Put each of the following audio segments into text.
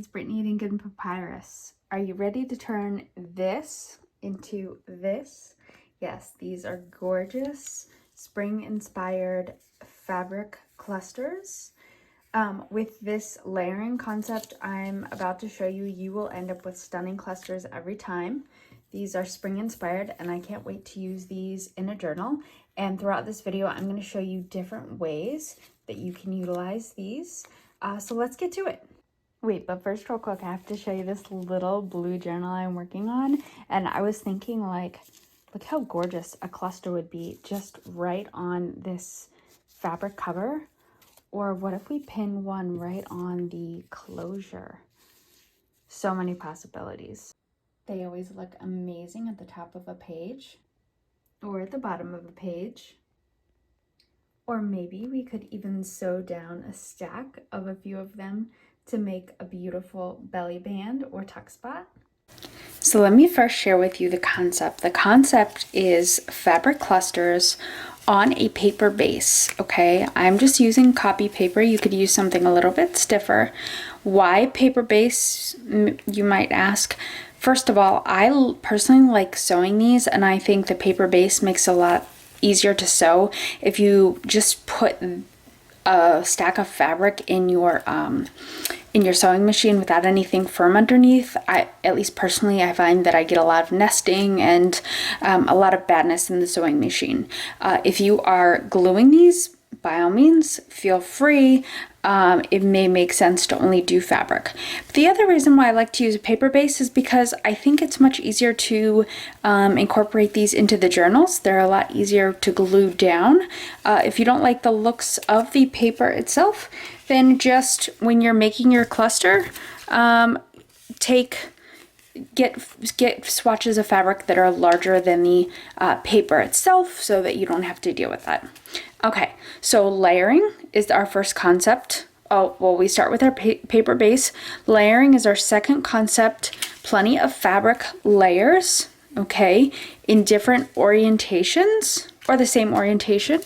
it's Brittany at Ink and Papyrus. Are you ready to turn this into this? Yes, these are gorgeous spring-inspired fabric clusters. With this layering concept I'm about to show you, you will end up with stunning clusters every time. These are spring-inspired, and I can't wait to use these in a journal. And throughout this video, I'm going to show you different ways that you can utilize these. So let's get to it. Wait, but first real quick, I have to show you this little blue journal I'm working on. And I was thinking, like, look how gorgeous a cluster would be just right on this fabric cover. Or what if we pin one right on the closure? So many possibilities. They always look amazing at the top of a page or at the bottom of a page. Or maybe we could even sew down a stack of a few of them to make a beautiful belly band or tuck spot. So let me first share with you the concept. The concept is fabric clusters on a paper base, okay? I'm just using copy paper. You could use something a little bit stiffer. Why paper base, you might ask? First of all, I personally like sewing these, and I think the paper base makes a lot easier to sew. If you just put a stack of fabric in your sewing machine without anything firm underneath, at least personally, I find that I get a lot of nesting and a lot of badness in the sewing machine. If you are gluing these, by all means, feel free. It may make sense to only do fabric. But the other reason why I like to use a paper base is because I think it's much easier to incorporate these into the journals. They're a lot easier to glue down. If you don't like the looks of the paper itself, then just when you're making your cluster, get swatches of fabric that are larger than the paper itself so that you don't have to deal with that. Okay, so layering is our first concept. Oh, well, we start with our paper base. Layering is our second concept. Plenty of fabric layers, okay, in different orientations or the same orientation.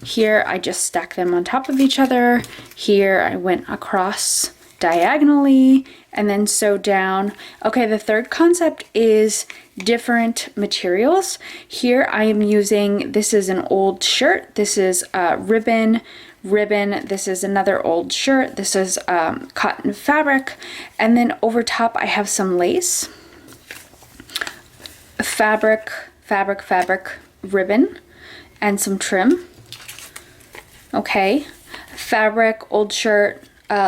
Here, I just stack them on top of each other. Here, I went across diagonally and then sew down. Okay, the third concept is different materials. Here I am using, this is an old shirt, this is ribbon, this is another old shirt, this is cotton fabric, and then over top I have some lace, fabric, ribbon, and some trim. Okay, fabric, old shirt,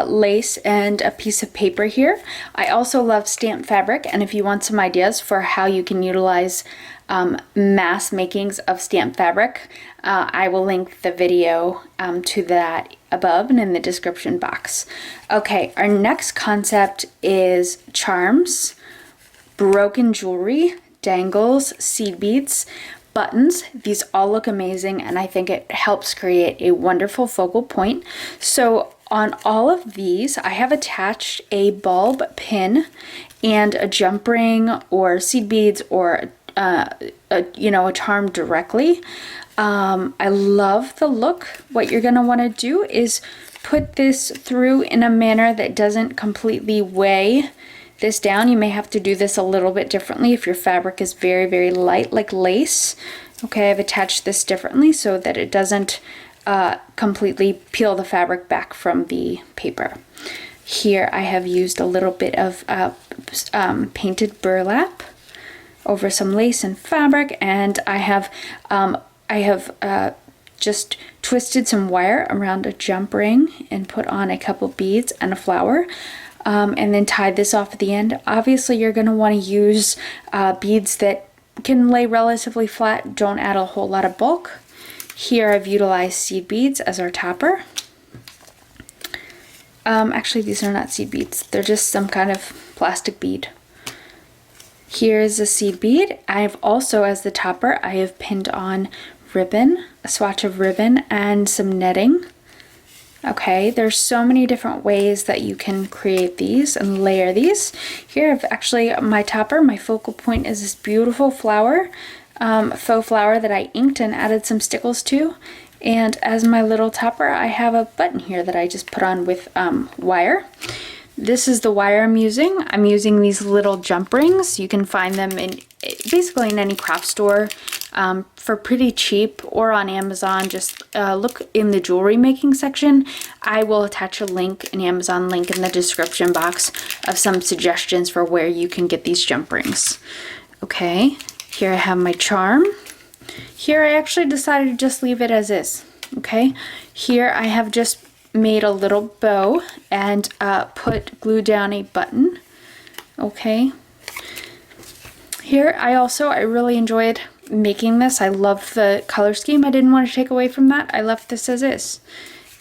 lace, and a piece of paper here. I also love stamped fabric, and if you want some ideas for how you can utilize mass makings of stamped fabric, I will link the video to that above and in the description box. Okay, our next concept is charms, broken jewelry, dangles, seed beads, buttons. These all look amazing, and I think it helps create a wonderful focal point. So on all of these, I have attached a bulb pin and a jump ring or seed beads or a charm directly. I love the look. What you're going to want to do is put this through in a manner that doesn't completely weigh this down. You may have to do this a little bit differently if your fabric is very, very light like lace. Okay, I've attached this differently so that it doesn't completely peel the fabric back from the paper. Here I have used a little bit of painted burlap over some lace and fabric, and I have just twisted some wire around a jump ring and put on a couple beads and a flower, and then tied this off at the end. Obviously you're going to want to use beads that can lay relatively flat, don't add a whole lot of bulk. Here I've utilized seed beads as our topper. Actually, these are not seed beads. They're just some kind of plastic bead. Here's a seed bead. I've also, as the topper, I have pinned on ribbon, a swatch of ribbon, and some netting. Okay, there's so many different ways that you can create these and layer these. Here I've actually, my topper, my focal point is this beautiful flower. Faux flower that I inked and added some stickles to, and as my little topper I have a button here that I just put on with wire. This is the wire I'm using. I'm using these little jump rings. You can find them in basically in any craft store for pretty cheap, or on Amazon. Just look in the jewelry making section. I will attach a link, an Amazon link in the description box of some suggestions for where you can get these jump rings. Okay, here I have my charm. Here I actually decided to just leave it as is. Okay, here I have just made a little bow and put glue down a button. Okay, here I really enjoyed making this. I love the color scheme. I didn't want to take away from that. I left this as is.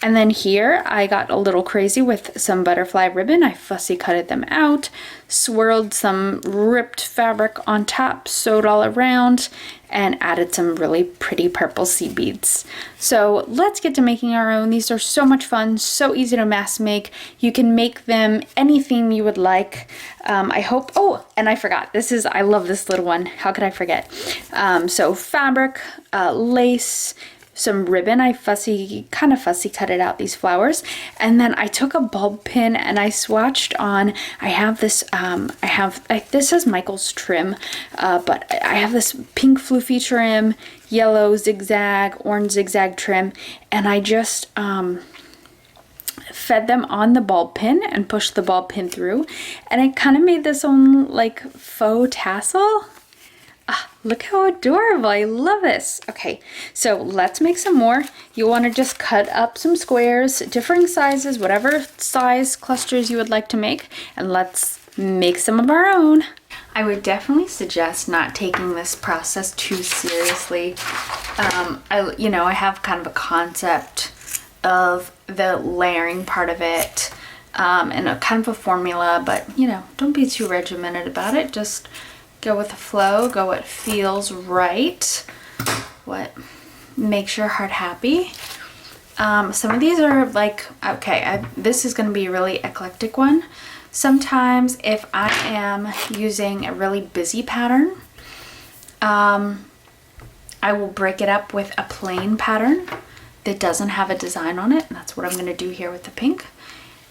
And then here I got a little crazy with some butterfly ribbon. I fussy cutted them out, swirled some ripped fabric on top, sewed all around, and added some really pretty purple seed beads. So let's get to making our own. These are so much fun, so easy to mass make. You can make them any theme you would like. I hope, oh, and I forgot, I love this little one. How could I forget? So fabric, lace, some ribbon. I kind of fussy cut it out, these flowers, and then I took a bulb pin and I swatched on. I have this. This is Michael's trim, but I have this pink floofy trim, yellow zigzag, orange zigzag trim, and I just fed them on the bulb pin and pushed the bulb pin through, and it kind of made this own like faux tassel. Ah, look how adorable. I love this. Okay, so let's make some more. You want to just cut up some squares, differing sizes, whatever size clusters you would like to make, and let's make some of our own. I would definitely suggest not taking this process too seriously. I have kind of a concept of the layering part of it, and a kind of a formula, but don't be too regimented about it. Just go with the flow, go what feels right, what makes your heart happy. Some of these are like, okay, this is going to be a really eclectic one. Sometimes if I am using a really busy pattern, I will break it up with a plain pattern that doesn't have a design on it. And that's what I'm going to do here with the pink.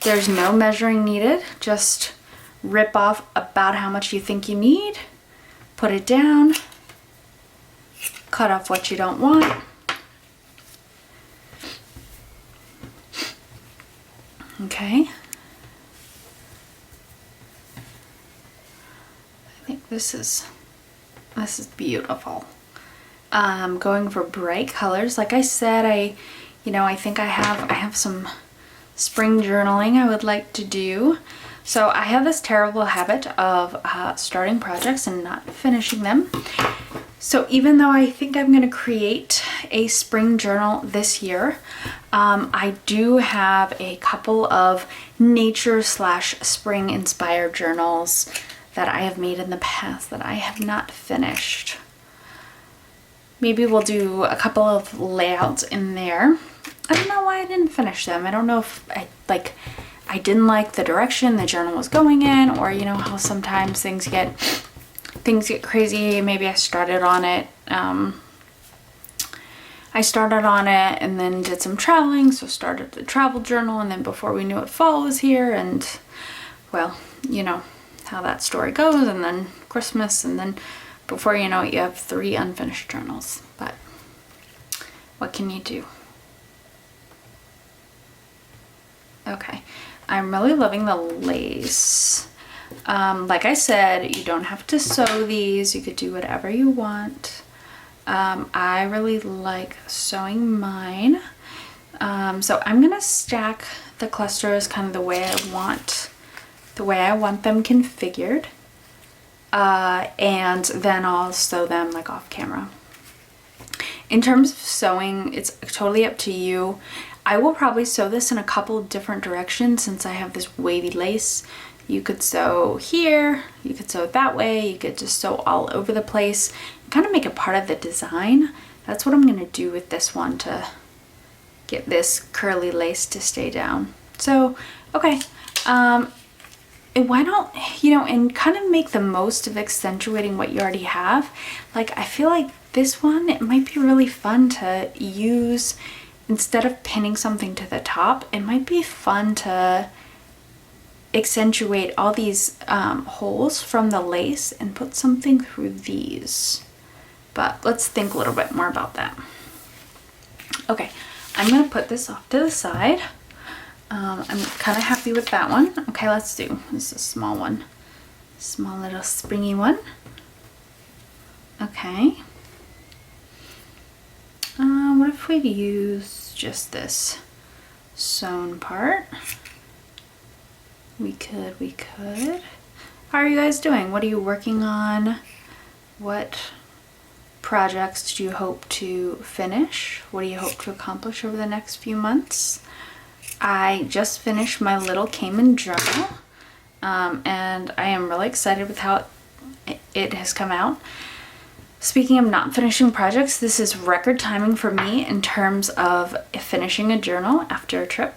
There's no measuring needed, just rip off about how much you think you need. Put it down, cut off what you don't want, okay. I think this is beautiful. Going for bright colors. Like I said, I think I have some spring journaling I would like to do. So I have this terrible habit of starting projects and not finishing them. So even though I think I'm going to create a spring journal this year, I do have a couple of nature/spring inspired journals that I have made in the past that I have not finished. Maybe we'll do a couple of layouts in there. I don't know why I didn't finish them. I don't know if I didn't like the direction the journal was going in, or how sometimes things get crazy. Maybe I started on it and then did some traveling, so started the travel journal, and then before we knew it, fall was here, and well, you know how that story goes, and then Christmas, and then before you know it, you have 3 unfinished journals. But what can you do? Okay. I'm really loving the lace. Like I said, you don't have to sew these. You could do whatever you want. I really like sewing mine. So I'm gonna stack the clusters kind of the way I want them configured. And then I'll sew them like off camera. In terms of sewing, it's totally up to you. I will probably sew this in a couple of different directions since I have this wavy lace. You could sew here, you could sew that way, you could just sew all over the place, kind of make it part of the design. That's what I'm going to do with this one to get this curly lace to stay down. So, okay, and why don't, and kind of make the most of accentuating what you already have. Like, I feel like this one, it might be really fun to use. Instead of pinning something to the top, it might be fun to accentuate all these holes from the lace and put something through these. But let's think a little bit more about that. Okay, I'm gonna put this off to the side. I'm kind of happy with that one. Okay, let's do, this is a small one. Small little springy one. Okay. What if we use just this sewn part? We could. How are you guys doing? What are you working on? What projects do you hope to finish? What do you hope to accomplish over the next few months? I just finished my little Cayman journal, and I am really excited with how it has come out. Speaking of not finishing projects, this is record timing for me in terms of finishing a journal after a trip.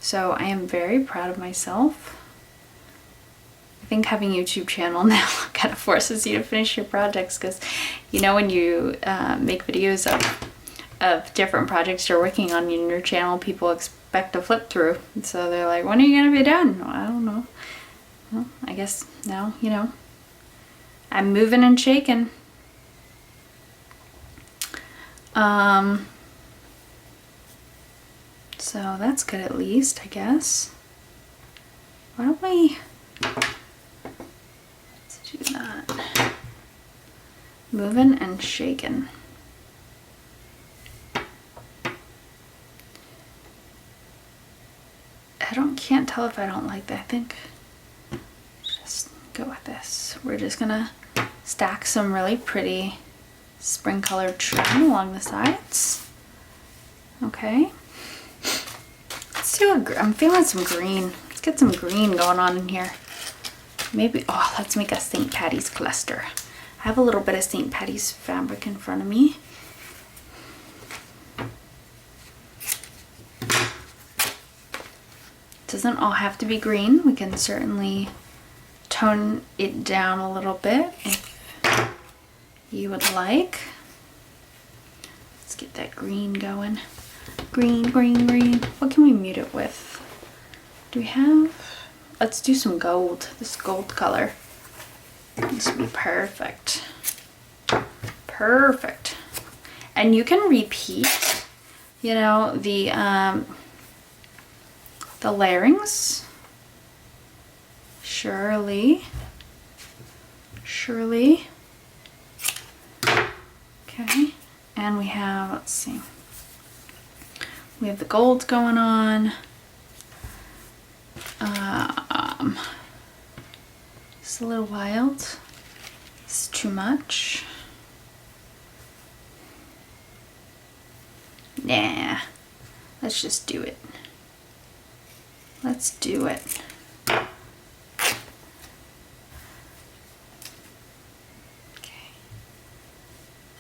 So I am very proud of myself. I think having a YouTube channel now kind of forces you to finish your projects, because you know when you make videos of different projects you're working on in your channel, people expect a flip through. So they're like, when are you going to be done? Well, I don't know. Well, I guess now, you know, I'm moving and shaking. So that's good at least, I guess. Why don't we, let's do that. Moving and shaking. Can't tell if I don't like that. I think just go with this. We're just gonna stack some really pretty spring colored trim along the sides. Okay. Let's do I'm feeling some green. Let's get some green going on in here. Maybe, oh, let's make a St. Patty's cluster. I have a little bit of St. Patty's fabric in front of me. Doesn't all have to be green. We can certainly tone it down a little bit if you would like. Let's get that green going. Green, green, green. What can we mute it with? Do we have? Let's do some gold. This gold color. This would be perfect. Perfect. And you can repeat, you know, the layerings. Surely. Okay. And we have, let's see. We have the gold going on. It's a little wild. It's too much. Nah. Let's just do it. Let's do it. Okay.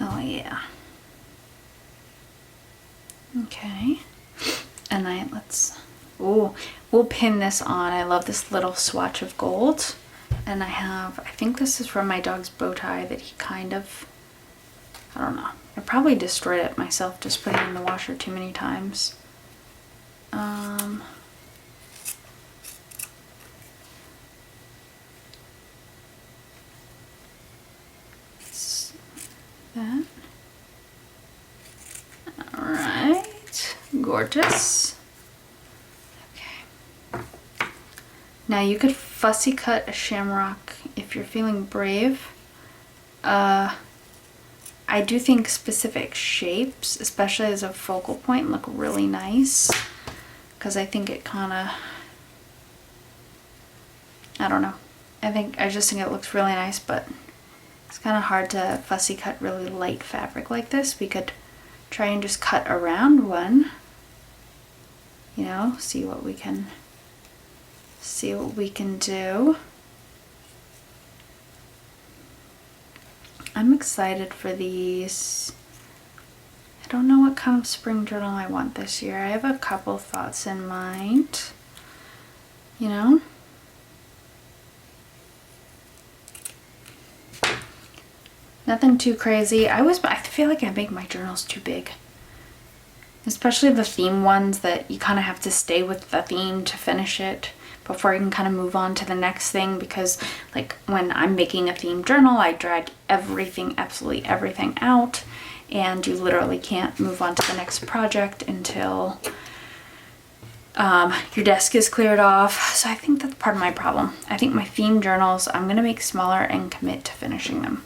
Oh yeah. Okay. And we'll pin this on. I love this little swatch of gold. And I think this is from my dog's bow tie that he kind of, I don't know. I probably destroyed it myself just putting it in the washer too many times. That. All right, gorgeous. Okay. Now you could fussy cut a shamrock if you're feeling brave. I do think specific shapes, especially as a focal point, look really nice, because I think it kind of, I don't know. I just think it looks really nice, but it's kind of hard to fussy cut really light fabric like this. We could try and just cut around one, you know, see what we can do. I'm excited for these. I don't know what kind of spring journal I want this year. I have a couple thoughts in mind, you know. Nothing too crazy. I feel like I make my journals too big. Especially the theme ones that you kind of have to stay with the theme to finish it. before I can kind of move on to the next thing, because like when I'm making a theme journal, I drag everything, absolutely everything out, and you literally can't move on to the next project until your desk is cleared off. So I think that's part of my problem. I think my theme journals, I'm gonna make smaller and commit to finishing them.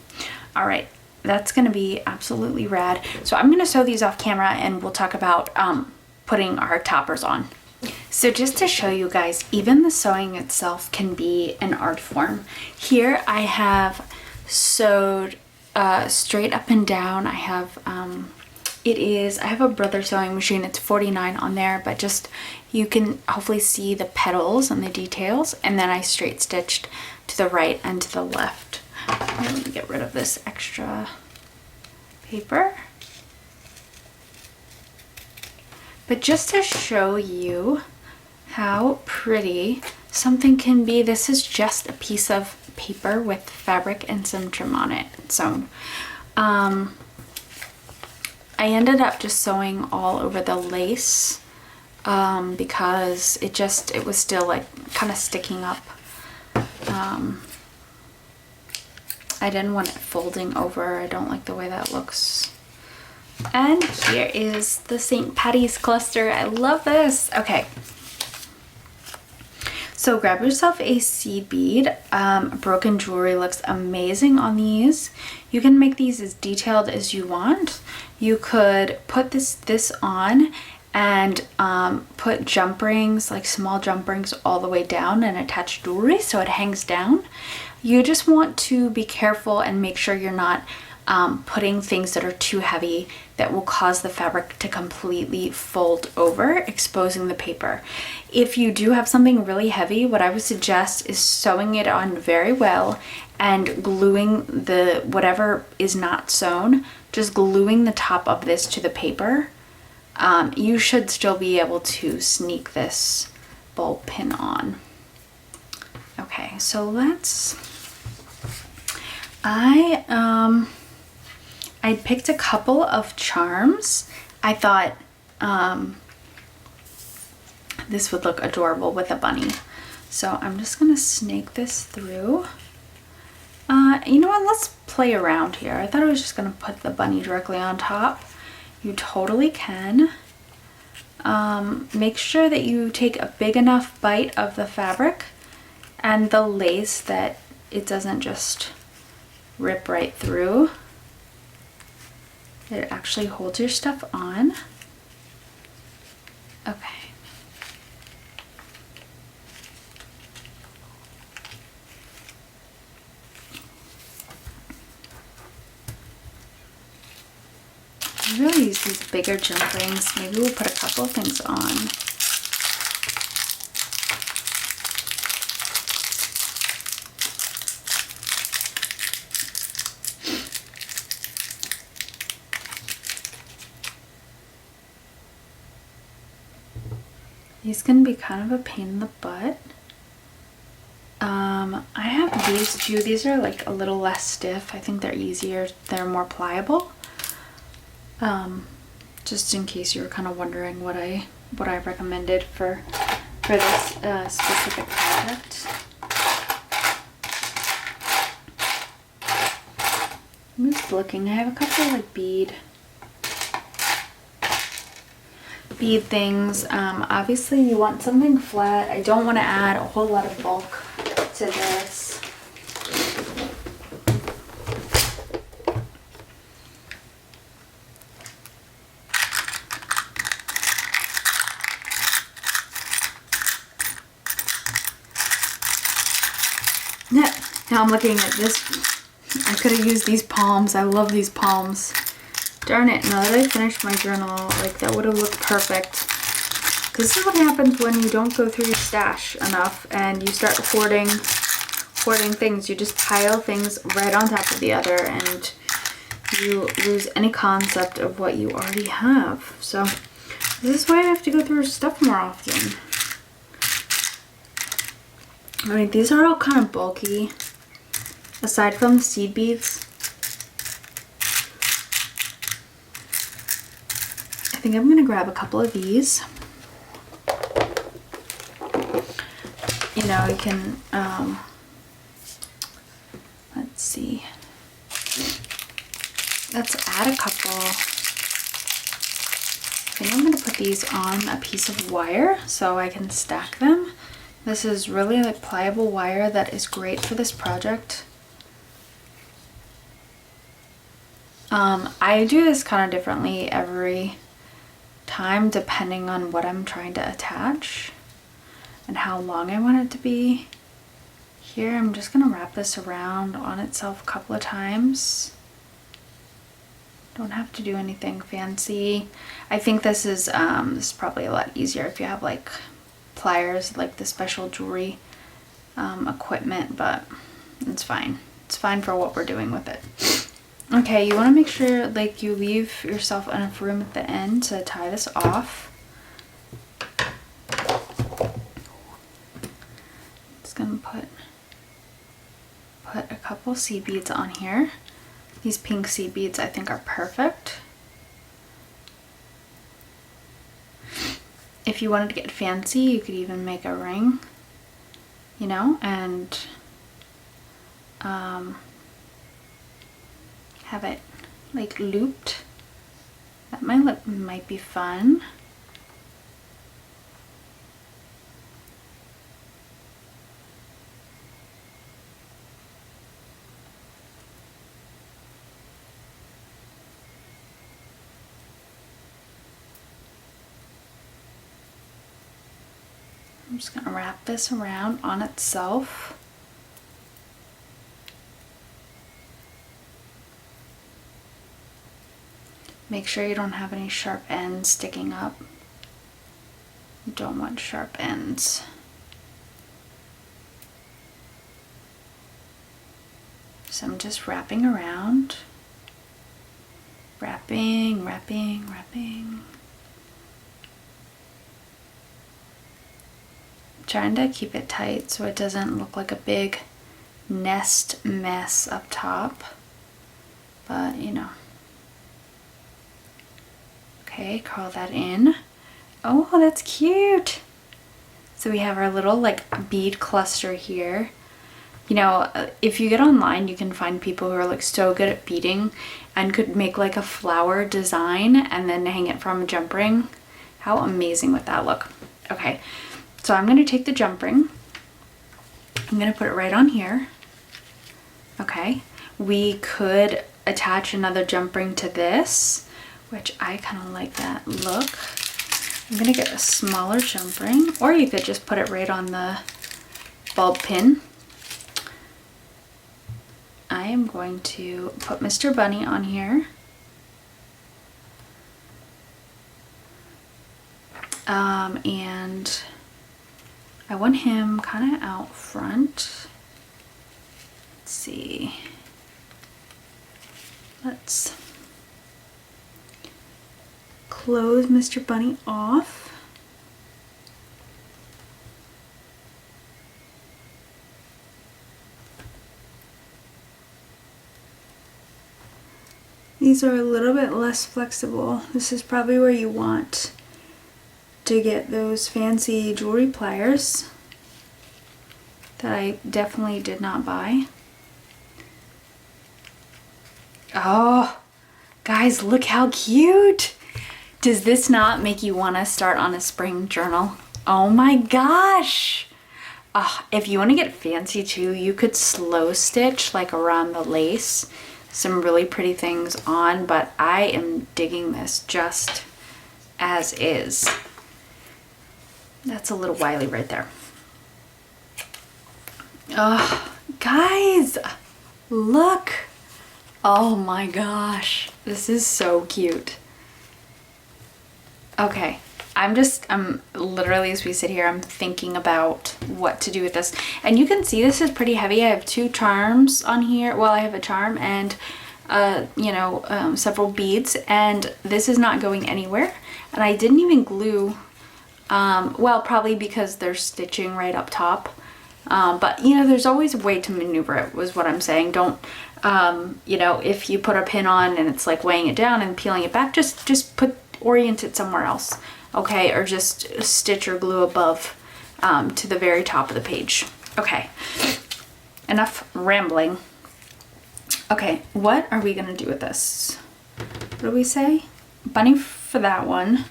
All right, that's gonna be absolutely rad. So I'm gonna sew these off camera and we'll talk about putting our toppers on. So just to show you guys, even the sewing itself can be an art form. Here I have sewed straight up and down. I have I have a Brother sewing machine. It's $49 on there, but just you can hopefully see the petals and the details, and then I straight stitched to the right and to the left. Let me get rid of this extra paper. But just to show you how pretty something can be, this is just a piece of paper with fabric and some trim on it. So I ended up just sewing all over the lace because it was still like kind of sticking up. I didn't want it folding over. I don't like the way that looks. And here is the St. Patty's cluster. I love this. Okay. So grab yourself a seed bead. Broken jewelry looks amazing on these. You can make these as detailed as you want. You could put this on and put jump rings, like small jump rings all the way down, and attach jewelry so it hangs down. You just want to be careful and make sure you're not putting things that are too heavy that will cause the fabric to completely fold over, exposing the paper. If you do have something really heavy, what I would suggest is sewing it on very well and gluing the whatever is not sewn, just gluing the top of this to the paper. You should still be able to sneak this bulb pin on. Okay, so I picked a couple of charms. I thought this would look adorable with a bunny. So I'm just gonna snake this through. You know what, let's play around here. I thought I was just gonna put the bunny directly on top. You totally can. Make sure that you take a big enough bite of the fabric and the lace that it doesn't just rip right through. It actually holds your stuff on. Okay. I really use these bigger jump rings. Maybe we'll put a couple of things on. These can be kind of a pain in the butt. I have these two. These are like a little less stiff. I think they're easier. They're more pliable. Just in case you were kind of wondering what I recommended for this specific project. I'm just looking. I have a couple like bead things. Obviously you want something flat. I don't want to add a whole lot of bulk to this. Now I'm looking at this. I could have used these palms. I love these palms. Darn it, now that I finished my journal, like that would have looked perfect. This is what happens when you don't go through your stash enough and you start hoarding things. You just pile things right on top of the other and you lose any concept of what you already have. So this is why I have to go through stuff more often. I mean, these are all kind of bulky, aside from the seed beads. I think I'm gonna grab a couple of these. you know, you can, let's see, let's add a couple. I think I'm going to put these on a piece of wire so I can stack them. This is really like pliable wire that is great for this project. I do this kind of differently every time depending on what I'm trying to attach and how long I want it to be. Here I'm just going to wrap this around on itself a couple of times. Don't have to do anything fancy. I think this is probably a lot easier if you have like pliers, like the special jewelry equipment, but it's fine. It's fine for what we're doing with it. Okay, you want to make sure like you leave yourself enough room at the end to tie this off. Just gonna put a couple seed beads on here. These pink seed beads I think are perfect. If you wanted to get fancy, you could even make a ring, you know, and have it like looped. That might be fun. I'm just going to wrap this around on itself. Make sure you don't have any sharp ends sticking up. You don't want sharp ends. So I'm just wrapping around. Wrapping, wrapping, wrapping. Trying to keep it tight so it doesn't look like a big nest mess up top, but you know. Okay, curl that in. Oh, that's cute. So we have our little like bead cluster here. You know, if you get online, you can find people who are like so good at beading and could make like a flower design and then hang it from a jump ring. How amazing would that look? Okay, so I'm going to take the jump ring. I'm going to put it right on here. Okay, we could attach another jump ring to this, which I kind of like that look. I'm going to get a smaller jump ring, or you could just put it right on the bulb pin. I am going to put Mr. Bunny on here. And I want him kind of out front. Let's see. Let's close Mr. Bunny off. These are a little bit less flexible. This is probably where you want to get those fancy jewelry pliers that I definitely did not buy. Oh, guys, look how cute! Does this not make you want to start on a spring journal? Oh my gosh! If you want to get fancy too, you could slow stitch like around the lace. Some really pretty things on, but I am digging this just as is. That's a little wily right there. Oh, guys, look. Oh my gosh, this is so cute. Okay, I'm literally, as we sit here, I'm thinking about what to do with this. And you can see this is pretty heavy. I have two charms on here. Well, I have a charm and, several beads, and this is not going anywhere. And I didn't even glue, well, probably because there's stitching right up top. But, you know, there's always a way to maneuver it, was what I'm saying. Don't, if you put a pin on and it's like weighing it down and peeling it back, just orient it somewhere else, okay? Or just stitch or glue above to the very top of the page. Okay, enough rambling. Okay, what are we gonna do with this? What do we say? Bunny for that one.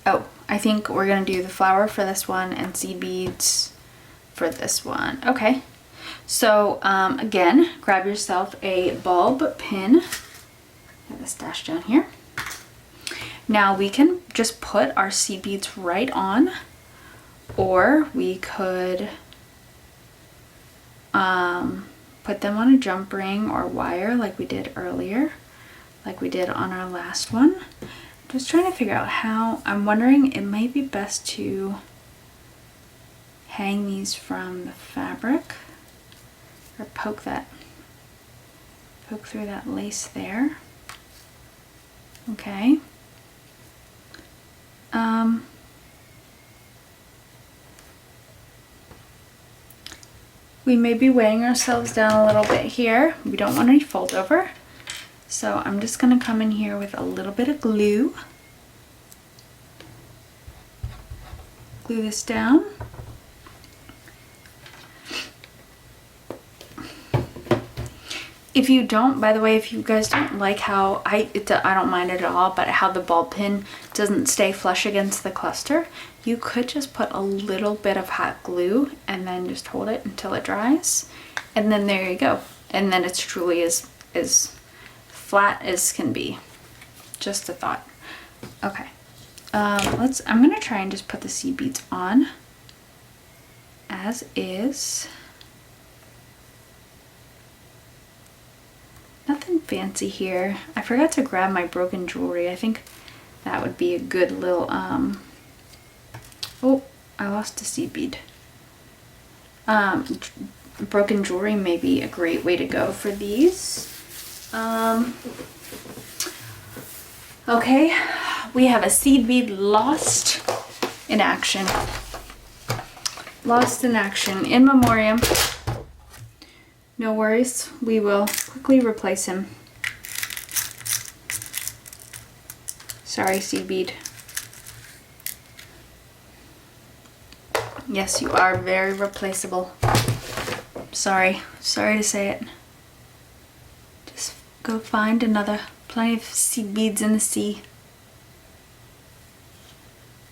Oh, I think we're gonna do the flower for this one and seed beads for this one. Okay, so again, grab yourself a bulb pin. Have this dash down here. Now we can just put our seed beads right on, or we could put them on a jump ring or wire like we did earlier, like we did on our last one. Just trying to figure out how. I'm wondering, it might be best to hang these from the fabric or poke through that lace there. Okay. We may be weighing ourselves down a little bit here. We don't want any fold over. So I'm just going to come in here with a little bit of glue. Glue this down. If you don't, by the way, if you guys don't like how, I don't mind it at all, but how the ball pin doesn't stay flush against the cluster, you could just put a little bit of hot glue and then just hold it until it dries. And then there you go. And then it's truly as flat as can be. Just a thought. Okay. I'm gonna try and just put the seed beads on as is. Nothing fancy here. I forgot to grab my broken jewelry. I think that would be a good little, oh, I lost a seed bead. Broken jewelry may be a great way to go for these. Okay, we have a seed bead lost in action. Lost in action, in memoriam. No worries, we will quickly replace him. Sorry, seed bead. Yes, you are very replaceable. Sorry to say it. Just go find another. Plenty of seed beads in the sea.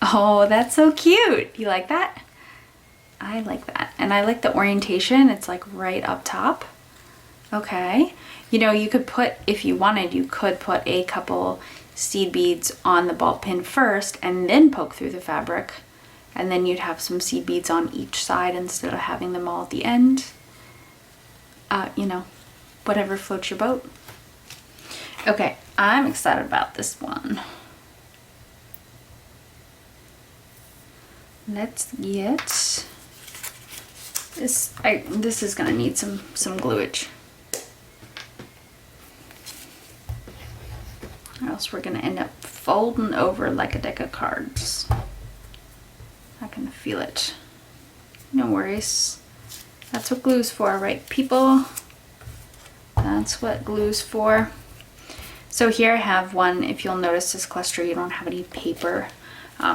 Oh, that's so cute. You like that? I like that. And I like the orientation. It's like right up top. Okay. You know, you could put, if you wanted, you could put a couple seed beads on the ball pin first and then poke through the fabric. And then you'd have some seed beads on each side instead of having them all at the end. You know, whatever floats your boat. Okay, I'm excited about this one. Let's get this. This is gonna need some gluage, or else we're gonna end up folding over like a deck of cards. I can feel it. No worries. That's what glue's for, right, people? That's what glue's for. So here I have one. If you'll notice this cluster, you don't have any paper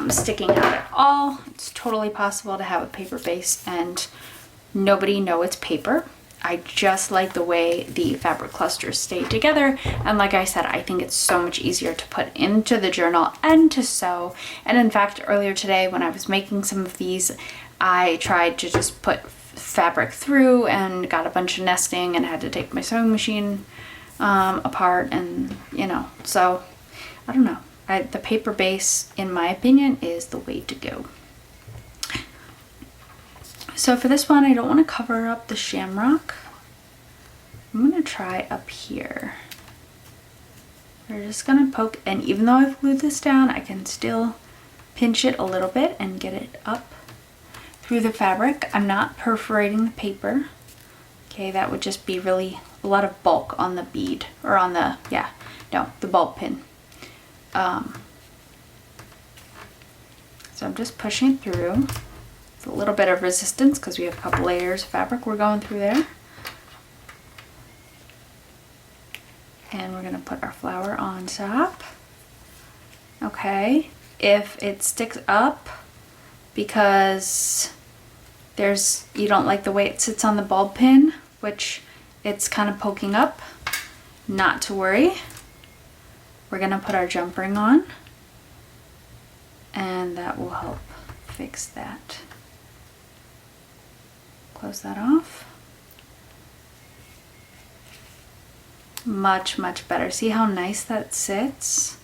sticking out at all. It's totally possible to have a paper base and nobody know it's paper. I just like the way the fabric clusters stay together, and like I said, I think it's so much easier to put into the journal and to sew. And in fact, earlier today when I was making some of these, I tried to just put fabric through and got a bunch of nesting and had to take my sewing machine apart, and you know, so I don't know. The paper base, in my opinion, is the way to go. So for this one, I don't want to cover up the shamrock. I'm going to try up here. We're just going to poke, and even though I've glued this down, I can still pinch it a little bit and get it up through the fabric. I'm not perforating the paper. Okay, that would just be really a lot of bulk on the bead, or on the, yeah, no, the bulb pin. So I'm just pushing it through. It's a little bit of resistance because we have a couple layers of fabric we're going through there. And we're going to put our flower on top. Okay, if it sticks up, because you don't like the way it sits on the bulb pin, which it's kind of poking up. Not to worry. We're gonna put our jump ring on, and that will help fix that. Close that off. Much, much better. See how nice that sits?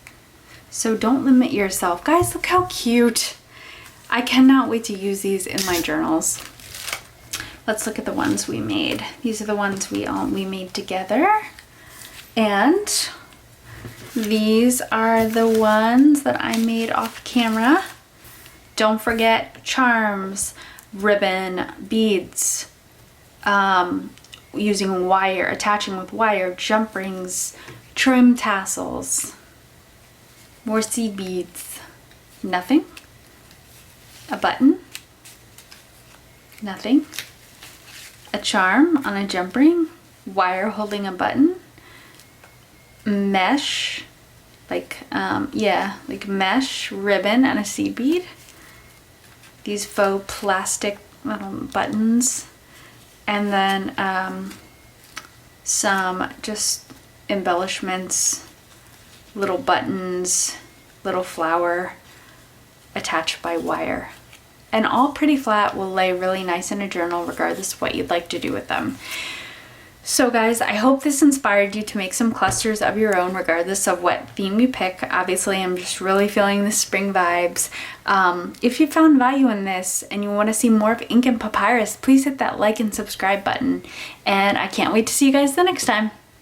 So don't limit yourself. Guys, look how cute. I cannot wait to use these in my journals. Let's look at the ones we made. These are the ones we made together. And these are the ones that I made off camera. Don't forget charms, ribbon, beads, using wire, attaching with wire, jump rings, trim tassels, more seed beads, nothing, a button, nothing, a charm on a jump ring, wire holding a button, mesh, like mesh, ribbon, and a seed bead. These faux plastic little buttons, and then some just embellishments, little buttons, little flower attached by wire. And all pretty flat, will lay really nice in a journal regardless of what you'd like to do with them. So guys, I hope this inspired you to make some clusters of your own regardless of what theme you pick. Obviously, I'm just really feeling the spring vibes. If you found value in this and you want to see more of ink and papyrus, please hit that like and subscribe button. And I can't wait to see you guys the next time.